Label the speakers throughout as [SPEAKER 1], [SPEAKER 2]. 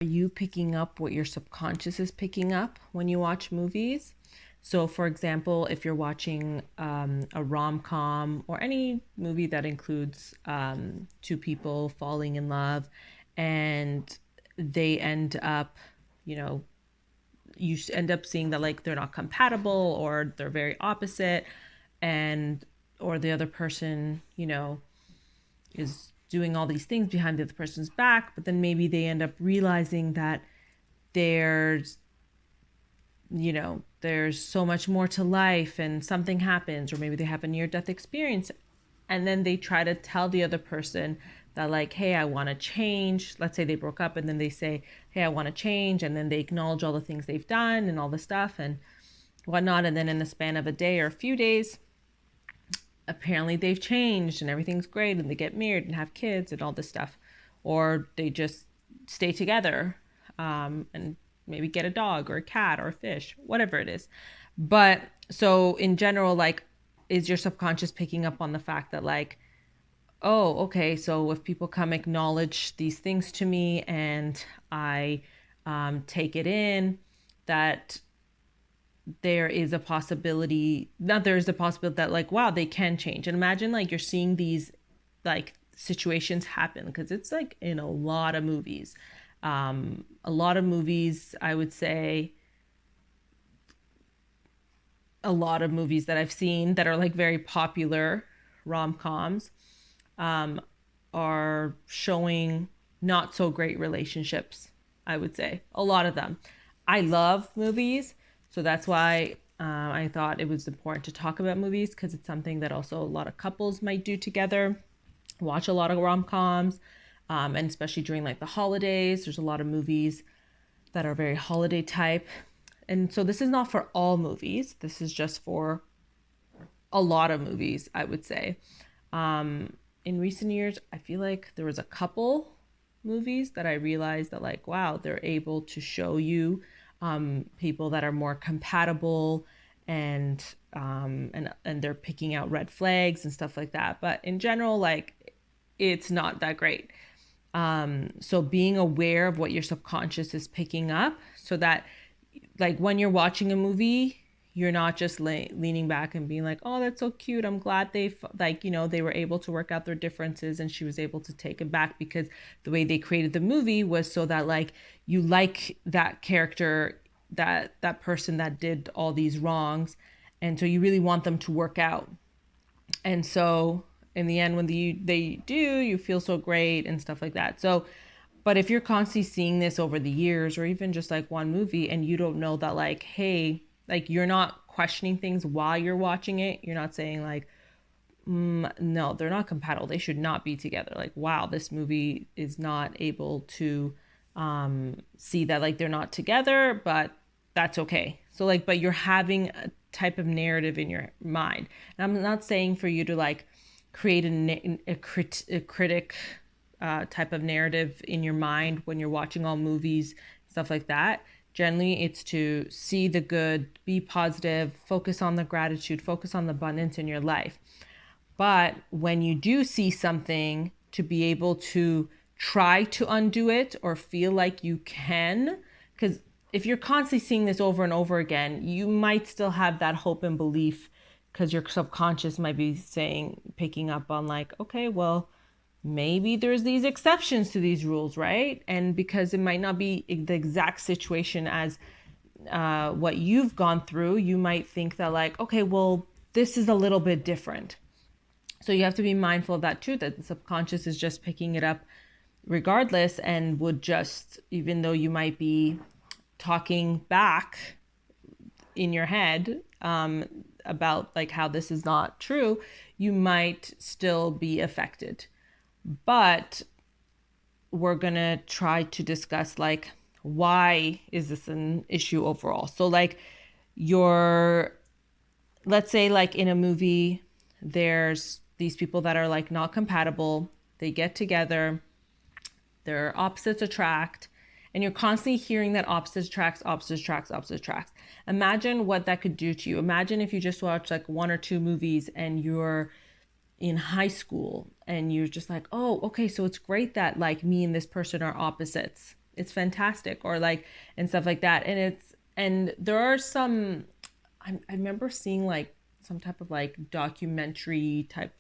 [SPEAKER 1] you picking up what your subconscious is picking up when you watch movies? So, for example, if you're watching a rom com or any movie that includes two people falling in love and they end up, you know, you end up seeing that like they're not compatible or they're very opposite, and or the other person, is doing all these things behind the other person's back, but then maybe they end up realizing that there's there's so much more to life and something happens, or maybe they have a near death experience, and then they try to tell the other person that like, hey, I want to change. Let's say they broke up and then they say, hey, I want to change, and then they acknowledge all the things they've done and all the stuff and whatnot, and then in the span of a day or a few days, apparently they've changed and everything's great and they get married and have kids and all this stuff, or they just stay together, and maybe get a dog or a cat or a fish, whatever it is. But so in general, like, is your subconscious picking up on the fact that like, oh, okay, so if people come acknowledge these things to me and I take it in, that there is a possibility, not there is a possibility that like, wow, they can change. And imagine like you're seeing these like situations happen, because it's like in a lot of movies. A lot of movies, I would say, a lot of movies that I've seen that are like very popular rom-coms, um, are showing not so great relationships, I would say. A lot of them. I love movies, so that's why I thought it was important to talk about movies, because it's something that also a lot of couples might do together. Watch a lot of rom-coms, and especially during like the holidays, there's a lot of movies that are very holiday type. And so this is not for all movies. This is just for a lot of movies, I would say. In recent years, I feel like there was a couple movies that I realized that like, wow, they're able to show you people that are more compatible, and and they're picking out red flags and stuff like that. But in general, like, it's not that great. So being aware of what your subconscious is picking up, so that like when you're watching a movie, you're not just leaning back and being like, oh, that's so cute, I'm glad they like, they were able to work out their differences and she was able to take it back, because the way they created the movie was so that like you like that character, that person that did all these wrongs, and so you really want them to work out. And so in the end, when they do, you feel so great and stuff like that. So, but if you're constantly seeing this over the years, or even just like one movie, and you don't know that like, hey, like, you're not questioning things while you're watching it, you're not saying like, no, they're not compatible, they should not be together, like, wow, this movie is not able to see that like they're not together, but that's okay. So like, but you're having a type of narrative in your mind. And I'm not saying for you to like create a critic type of narrative in your mind when you're watching all movies, stuff like that. Generally, it's to see the good, be positive, focus on the gratitude, focus on the abundance in your life. But when you do see something, to be able to try to undo it or feel like you can, because if you're constantly seeing this over and over again, you might still have that hope and belief, because your subconscious might be saying, picking up on like, okay, well, maybe there's these exceptions to these rules, right? And because it might not be the exact situation as what you've gone through, you might think that like, okay, well, this is a little bit different. So you have to be mindful of that too, that the subconscious is just picking it up regardless, and would just, even though you might be talking back in your head about like how this is not true, you might still be affected. But we're gonna try to discuss like, why is this an issue overall. So like, your, let's say like in a movie, there's these people that are like not compatible, they get together, their opposites attract, and you're constantly hearing that opposites attracts, opposites attracts, opposites attracts. Imagine what that could do to you. Imagine if you just watch like one or two movies and you're in high school and you're just like, oh, okay, so it's great that like me and this person are opposites. it's fantastic, or like, and stuff like that. And there are some, I remember seeing like some type of like documentary type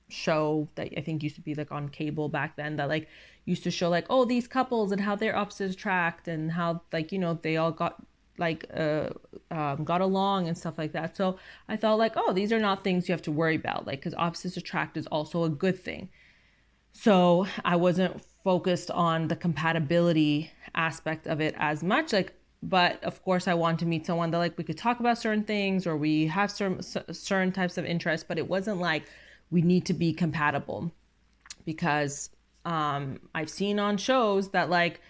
[SPEAKER 1] show that I think used to be like on cable back then, that like used to show like, oh, these couples and how their opposites attract, and how like, they all got like got along and stuff like that. So I thought like, oh, these are not things you have to worry about, like, because opposites attract is also a good thing. So I wasn't focused on the compatibility aspect of it as much. Like, but of course, I want to meet someone that like we could talk about certain things, or we have certain types of interests. But it wasn't like we need to be compatible, because I've seen on shows that like,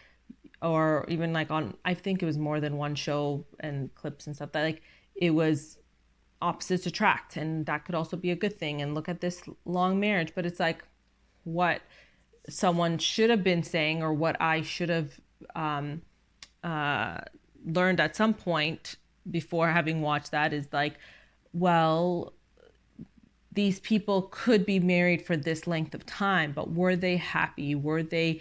[SPEAKER 1] or even like on, I think it was more than one show and clips and stuff, that like it was opposites attract, and that could also be a good thing. And look at this long marriage, but it's like, what someone should have been saying, or what I should have learned at some point before having watched that, is like, well, these people could be married for this length of time, but were they happy? Were they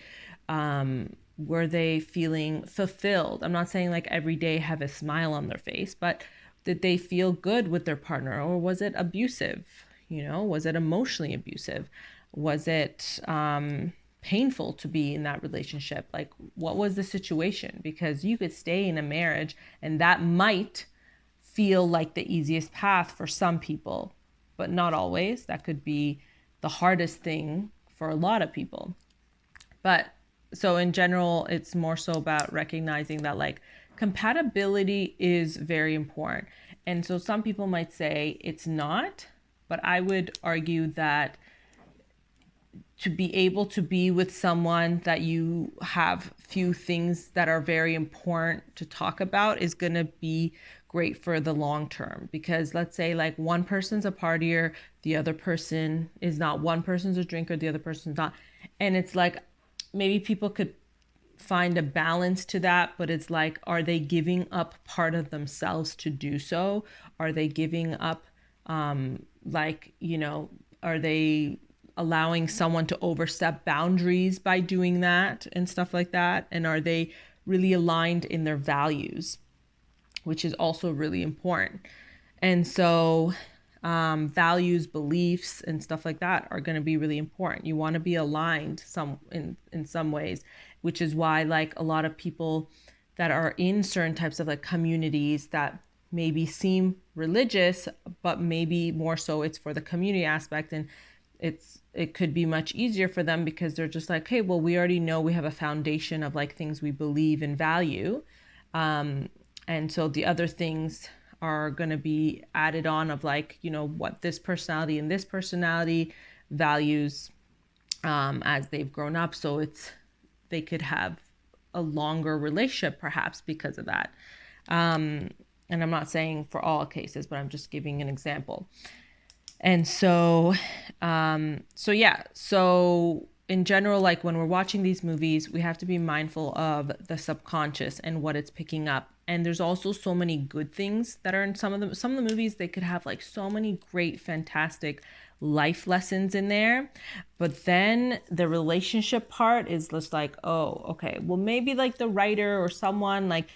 [SPEAKER 1] feeling fulfilled? I'm not saying like every day have a smile on their face, but did they feel good with their partner, or was it abusive? Was it emotionally abusive? Was it painful to be in that relationship? Like, what was the situation? Because you could stay in a marriage and that might feel like the easiest path for some people, but not always. That could be the hardest thing for a lot of people. But so in general, it's more so about recognizing that like compatibility is very important. And so some people might say it's not, but I would argue that to be able to be with someone that you have few things that are very important to talk about is going to be great for the long term. Because let's say like one person's a partier, the other person is not, one person's a drinker, the other person's not. And it's like, maybe people could find a balance to that, but it's like, are they giving up part of themselves to do so? Are they giving up, like, are they allowing someone to overstep boundaries by doing that and stuff like that? And are they really aligned in their values, which is also really important. And so values, beliefs, and stuff like that are going to be really important. You want to be aligned in some ways, which is why like a lot of people that are in certain types of like communities that maybe seem religious, but maybe more so it's for the community aspect, and it could be much easier for them because they're just like, hey, well, we already know we have a foundation of like things we believe and value, and so the other things are going to be added on of like, what this personality and this personality values as they've grown up. So they could have a longer relationship perhaps because of that. And I'm not saying for all cases, but I'm just giving an example. And so in general, like when we're watching these movies, we have to be mindful of the subconscious and what it's picking up. And there's also so many good things that are in some of the movies. They could have like so many great, fantastic life lessons in there. But then the relationship part is just like, oh, okay, well, maybe like the writer or someone like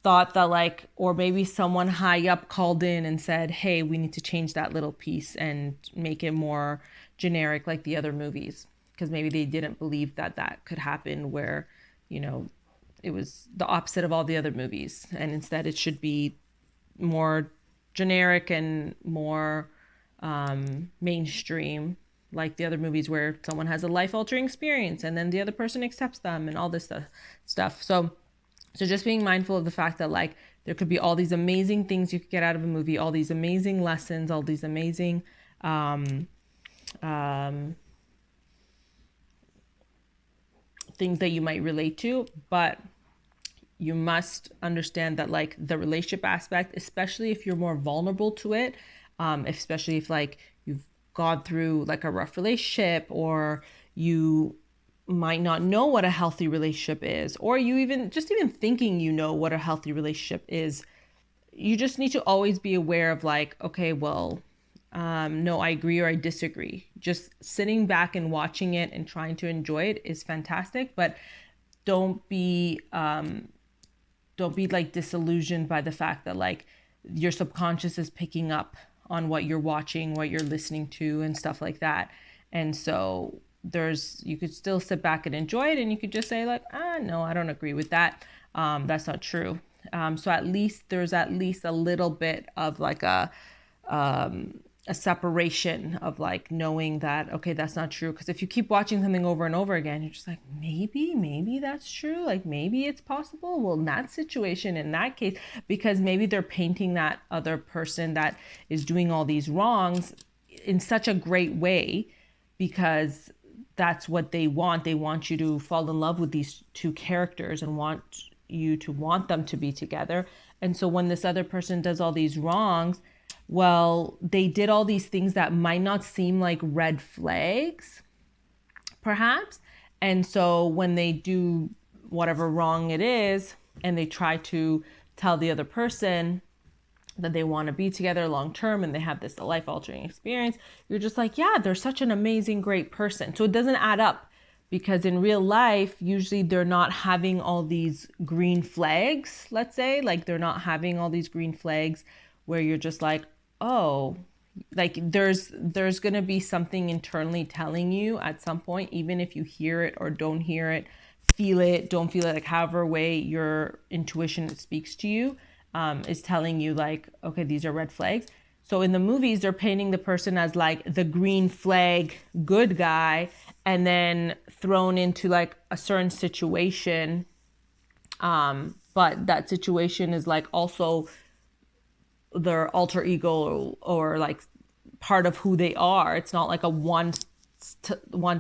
[SPEAKER 1] thought that like, or maybe someone high up called in and said, hey, we need to change that little piece and make it more generic like the other movies. Because maybe they didn't believe that could happen, where, it was the opposite of all the other movies. And instead it should be more generic and more mainstream, like the other movies where someone has a life-altering experience and then the other person accepts them and all this stuff. So just being mindful of the fact that like there could be all these amazing things you could get out of a movie, all these amazing lessons, all these amazing things that you might relate to, but you must understand that like the relationship aspect, especially if you're more vulnerable to it, especially if like you've gone through like a rough relationship, or you might not know what a healthy relationship is, or you even thinking what a healthy relationship is, you just need to always be aware of like, okay, well, no, I agree or I disagree. Just sitting back and watching it and trying to enjoy it is fantastic, but don't be like disillusioned by the fact that like your subconscious is picking up on what you're watching, what you're listening to, and stuff like that. And so you could still sit back and enjoy it, and you could just say like, no, I don't agree with that. That's not true. So at least there's at least a little bit of like a separation of like knowing that, okay, that's not true. Because if you keep watching something over and over again, you're just like, maybe that's true. Like maybe it's possible. Well, in that situation, in that case, because maybe they're painting that other person that is doing all these wrongs in such a great way because that's what they want. They want you to fall in love with these two characters and want you to want them to be together. And so when this other person does all these wrongs, well, they did all these things that might not seem like red flags, perhaps. And so when they do whatever wrong it is, and they try to tell the other person that they want to be together long term and they have this life altering experience, you're just like, yeah, they're such an amazing, great person. So it doesn't add up because in real life, usually they're not having all these green flags, let's say, like they're not having all these green flags where you're just like, oh, like there's going to be something internally telling you at some point, even if you hear it or don't hear it, feel it, don't feel it, like however way your intuition speaks to you is telling you like, okay, these are red flags. So in the movies, they're painting the person as like the green flag good guy, and then thrown into like a certain situation. But that situation is like also their alter ego or like part of who they are. It's not like a one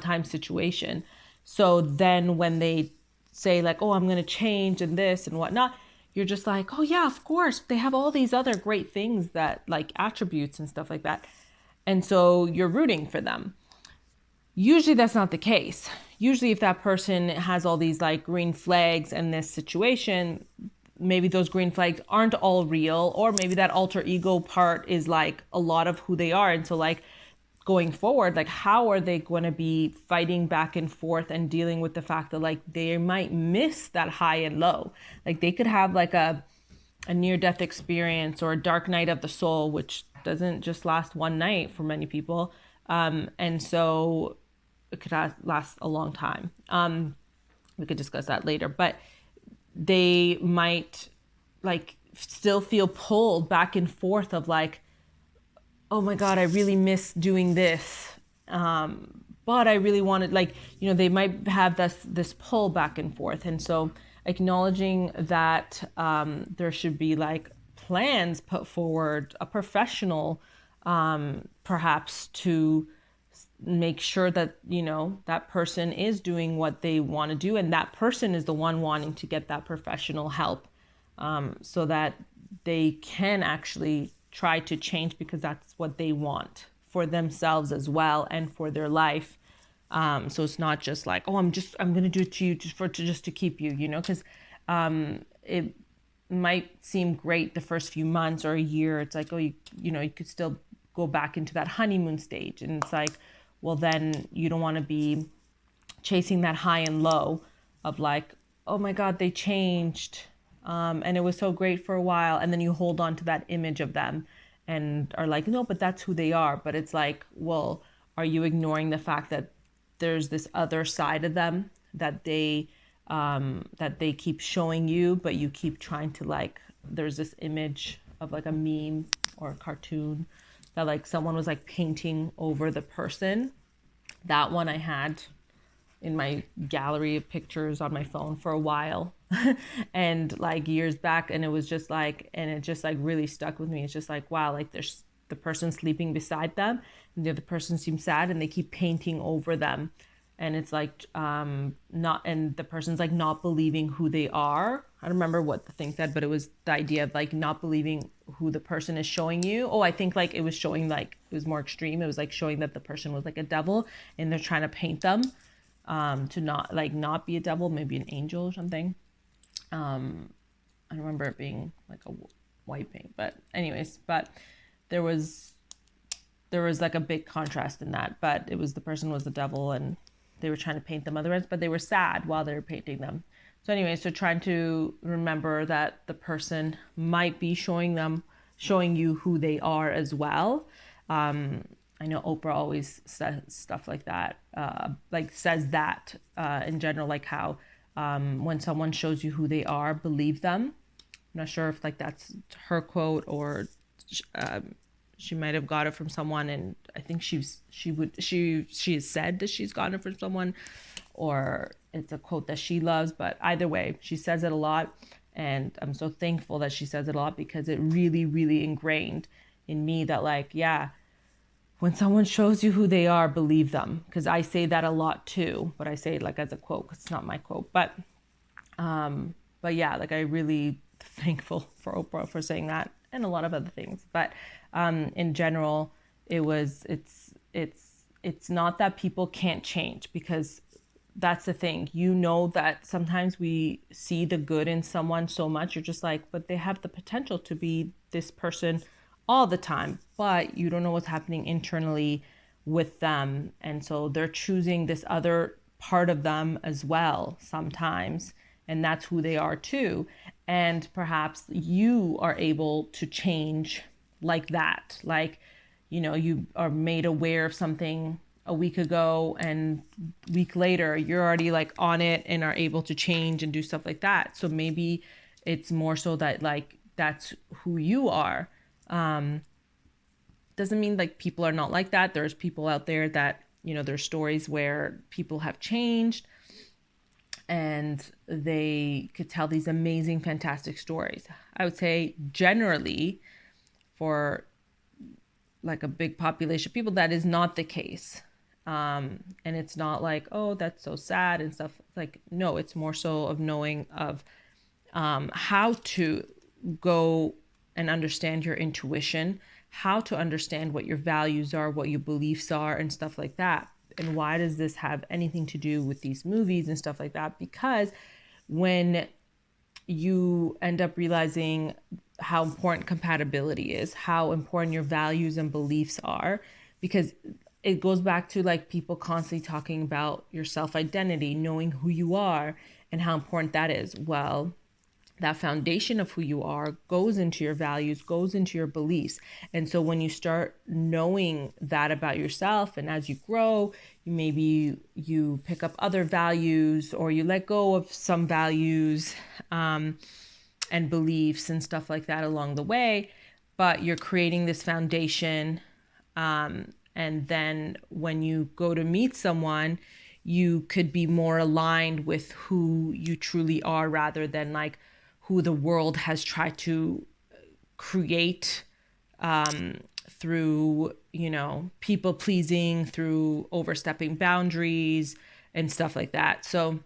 [SPEAKER 1] time situation. So then when they say like, oh, I'm going to change and this and whatnot, you're just like, oh yeah, of course. They have all these other great things that like attributes and stuff like that. And so you're rooting for them. Usually that's not the case. Usually if that person has all these like green flags in this situation, maybe those green flags aren't all real, or maybe that alter ego part is like a lot of who they are. And so like going forward, like how are they going to be fighting back and forth and dealing with the fact that like they might miss that high and low? Like they could have like a near death experience or a dark night of the soul, which doesn't just last one night for many people. And so it could last a long time. We could discuss that later, but they might like still feel pulled back and forth of like, oh my God, I really miss doing this. But I really wanted, like, you know, they might have this pull back and forth. And so acknowledging that there should be like plans put forward, a professional perhaps to make sure that, you know, that person is doing what they want to do, and that person is the one wanting to get that professional help, so that they can actually try to change because that's what they want for themselves as well and for their life. So it's not just like, oh, I'm going to do it to you just to keep you, you know, because it might seem great the first few months or a year. It's like, oh, you know, you could still go back into that honeymoon stage. And it's like, well, then you don't want to be chasing that high and low of like, oh my God, they changed. And it was so great for a while. And then you hold on to that image of them and are like, no, but that's who they are. But it's like, well, are you ignoring the fact that there's this other side of them that they keep showing you, but you keep trying to like, there's this image of like a meme or a cartoon that like someone was like painting over the person. That one I had in my gallery of pictures on my phone for a while and like years back, and it was just like, and it just like really stuck with me. It's just like, wow, like there's the person sleeping beside them and the other person seems sad and they keep painting over them, and it's like not, and the person's like not believing who they are. I don't remember what the thing said, but it was the idea of like not believing who the person is showing you. Oh, I think like it was showing, like it was more extreme. It was like showing that the person was like a devil and they're trying to paint them to not be a devil, maybe an angel or something. I don't remember it being like a white paint, but anyways, but there was there was like a big contrast in that, but it was the person was the devil and they were trying to paint them other ends, but they were sad while they were painting them. So anyway, so trying to remember that the person might be showing you who they are as well. I know Oprah always says stuff like that, like says that in general, like how when someone shows you who they are, believe them. I'm not sure if like that's her quote or she might have got it from someone, and I think she has said that she's gotten it from someone, or it's a quote that she loves. But either way, she says it a lot, and I'm so thankful that she says it a lot because it really, really ingrained in me that like, yeah, when someone shows you who they are, believe them. Because I say that a lot too, but I say it like as a quote. 'Cause it's not my quote, but yeah, like I really thankful for Oprah for saying that and a lot of other things. But in general, it's not that people can't change, because that's the thing. You know that sometimes we see the good in someone so much, you're just like, but they have the potential to be this person all the time, but you don't know what's happening internally with them. And so they're choosing this other part of them as well sometimes, and that's who they are too. And perhaps you are able to change like that. Like, you are made aware of something a week ago, and week later you're already like on it and are able to change and do stuff like that. So maybe it's more so that like that's who you are. Doesn't mean like people are not like that. There's people out there that, there's stories where people have changed and they could tell these amazing, fantastic stories. I would say generally for like a big population of people, that is not the case. And it's not like, oh, that's so sad and stuff. Like, no, it's more so of knowing of how to go and understand your intuition, how to understand what your values are, what your beliefs are, and stuff like that. And why does this have anything to do with these movies and stuff like that? Because when you end up realizing how important compatibility is, how important your values and beliefs are, because it goes back to like people constantly talking about your self identity, knowing who you are and how important that is. Well, that foundation of who you are goes into your values, goes into your beliefs. And so when you start knowing that about yourself, and as you grow, you pick up other values, or you let go of some values and beliefs and stuff like that along the way, but you're creating this foundation. And then when you go to meet someone, you could be more aligned with who you truly are, rather than like who the world has tried to create through, people pleasing, through overstepping boundaries and stuff like that. So,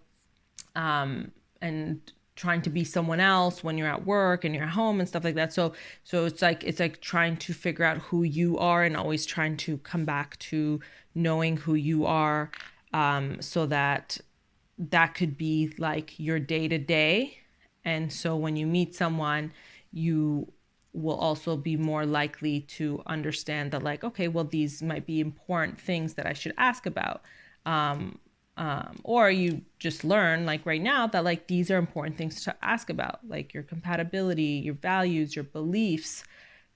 [SPEAKER 1] and trying to be someone else when you're at work and you're at home and stuff like that. So it's like trying to figure out who you are and always trying to come back to knowing who you are, so that could be like your day to day. And so when you meet someone, you will also be more likely to understand that like, okay, well, these might be important things that I should ask about. Or you just learn like right now that like these are important things to ask about, like your compatibility, your values, your beliefs,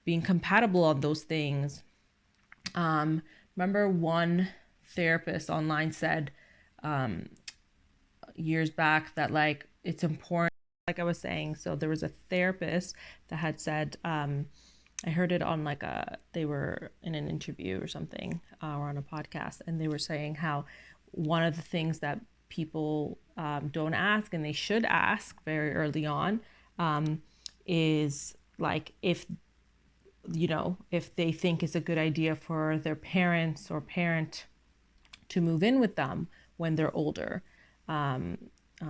[SPEAKER 1] being compatible on those things. Remember one therapist online said years back that like it's important, like I was saying. So there was a therapist that had said, I heard it on like they were in an interview or something, or on a podcast, and they were saying how one of the things that people don't ask, and they should ask very early on, is like if they think it's a good idea for their parents or parent to move in with them when they're older,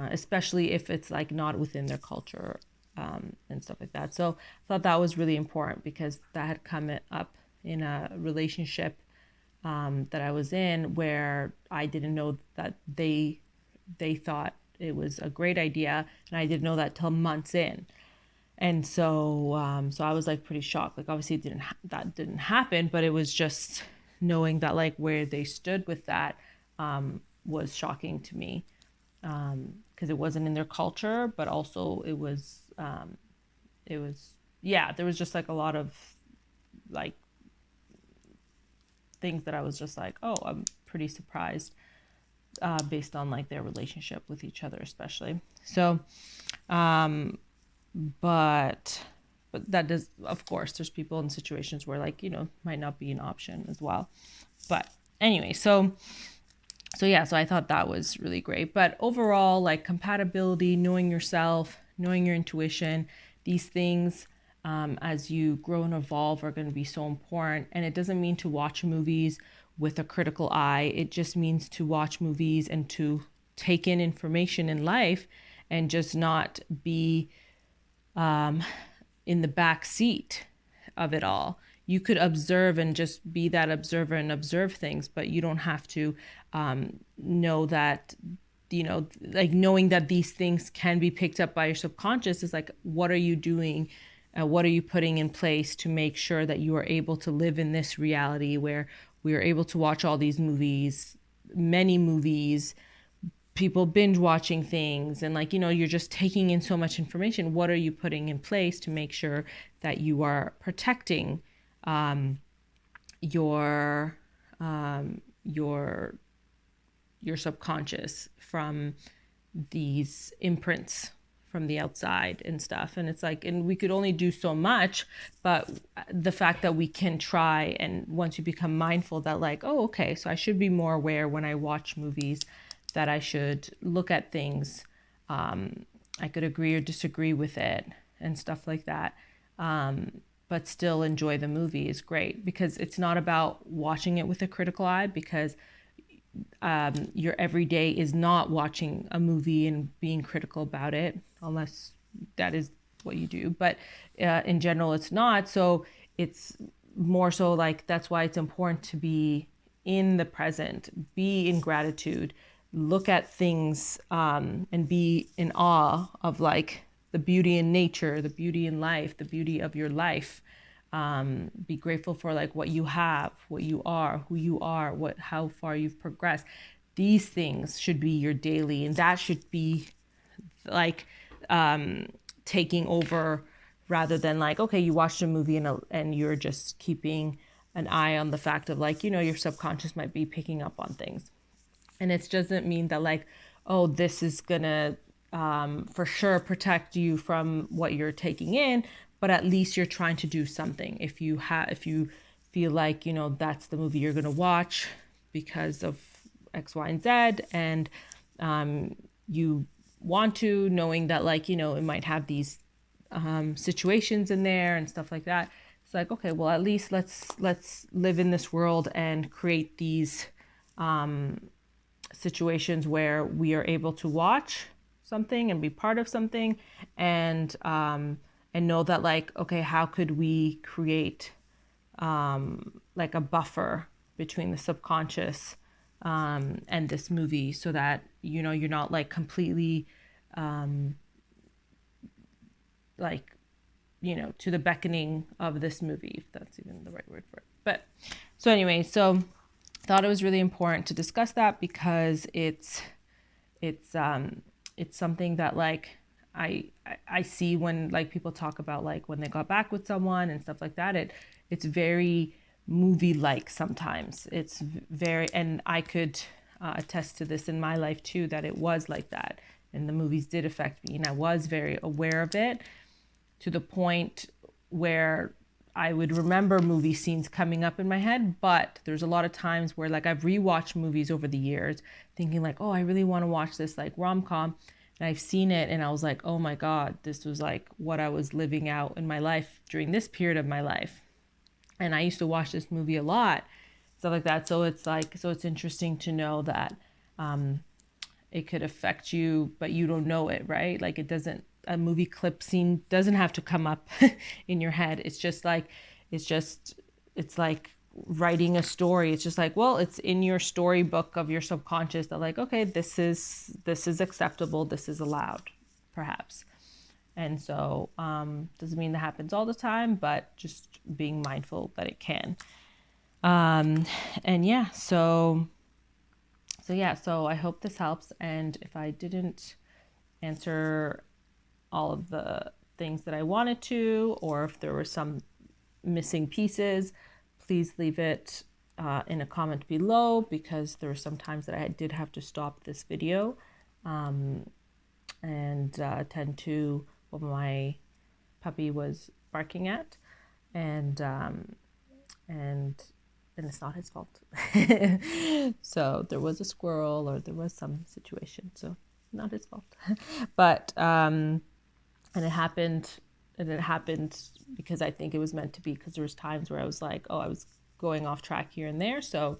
[SPEAKER 1] especially if it's like not within their culture, and stuff like that. So I thought that was really important because that had come up in a relationship that I was in, where I didn't know that they thought it was a great idea, and I didn't know that till months in. And so I was like pretty shocked. Like obviously that didn't happen, but it was just knowing that like where they stood with that was shocking to me, because it wasn't in their culture, but also it was yeah, there was just like a lot of like things that I was just like, oh, I'm pretty surprised, based on like their relationship with each other, especially. So, um, but that does, of course, there's people in situations where like might not be an option as well. But anyway, so yeah, so I thought that was really great. But overall, like compatibility, knowing yourself, knowing your intuition, these things, as you grow and evolve are going to be so important. And it doesn't mean to watch movies with a critical eye. It just means to watch movies and to take in information in life and just not be in the back seat of it all. You could observe and just be that observer and observe things, but you don't have to know that, like knowing that these things can be picked up by your subconscious is like, what are you doing? What are you putting in place to make sure that you are able to live in this reality where we are able to watch all these movies, many movies, people binge watching things, and like you're just taking in so much information. What are you putting in place to make sure that you are protecting your your subconscious from these imprints from the outside and stuff? And it's like, and we could only do so much, but the fact that we can try, and once you become mindful that like, oh, okay, so I should be more aware when I watch movies, that I should look at things, I could agree or disagree with it and stuff like that, but still enjoy the movie is great, because it's not about watching it with a critical eye, because your everyday is not watching a movie and being critical about it, unless that is what you do. But in general, it's not. So it's more so like, that's why it's important to be in the present, be in gratitude, look at things, and be in awe of like the beauty in nature, the beauty in life, the beauty of your life. Be grateful for like what you have, what you are, who you are, how far you've progressed. These things should be your daily, and that should be like taking over, rather than like, okay, you watched a movie and you're just keeping an eye on the fact of like, your subconscious might be picking up on things. And it doesn't mean that like, oh, this is gonna for sure protect you from what you're taking in, but at least you're trying to do something. If you feel like that's the movie you're gonna watch because of X, Y, and Z, and you want to, knowing that like it might have these situations in there and stuff like that. It's like, okay, well, at least let's live in this world and create these situations where we are able to watch something and be part of something, and know that like, okay, how could we create like a buffer between the subconscious and this movie, so that you're not like completely like to the beckoning of this movie, if that's even the right word for it. But so anyway, so thought it was really important to discuss that, because it's something that like I see when like people talk about like when they got back with someone and stuff like that. It's very movie like sometimes. It's very, and I could attest to this in my life too, that it was like that, and the movies did affect me, and I was very aware of it, to the point where I would remember movie scenes coming up in my head. But there's a lot of times where like I've rewatched movies over the years thinking like, oh, I really want to watch this like rom-com, and I've seen it and I was like, oh my God, this was like what I was living out in my life during this period of my life. And I used to watch this movie a lot, stuff like that. So it's like, so it's interesting to know that it could affect you, but you don't know it, right? Like it doesn't, a movie clip scene doesn't have to come up in your head. It's just like, it's like writing a story. It's just like, well, it's in your storybook of your subconscious that like, okay, this is acceptable, this is allowed, perhaps. And so doesn't mean that happens all the time, but just being mindful that it can. And yeah, so I hope this helps. And if I didn't answer all of the things that I wanted to, or if there were some missing pieces, please leave it in a comment below, because there were some times that I did have to stop this video and attend to what my puppy was barking at, and and it's not his fault. So there was a squirrel, or there was some situation, so not his fault. But and it happened because I think it was meant to be, because there was times where I was like, oh, I was going off track here and there. So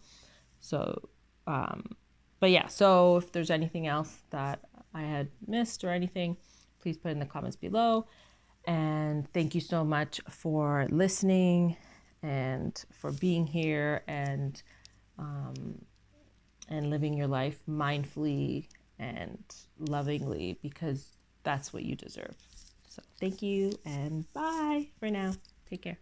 [SPEAKER 1] but yeah, so if there's anything else that I had missed or anything, please put in the comments below. And thank you so much for listening and for being here, and living your life mindfully and lovingly, because that's what you deserve. So thank you, and bye for now. Take care.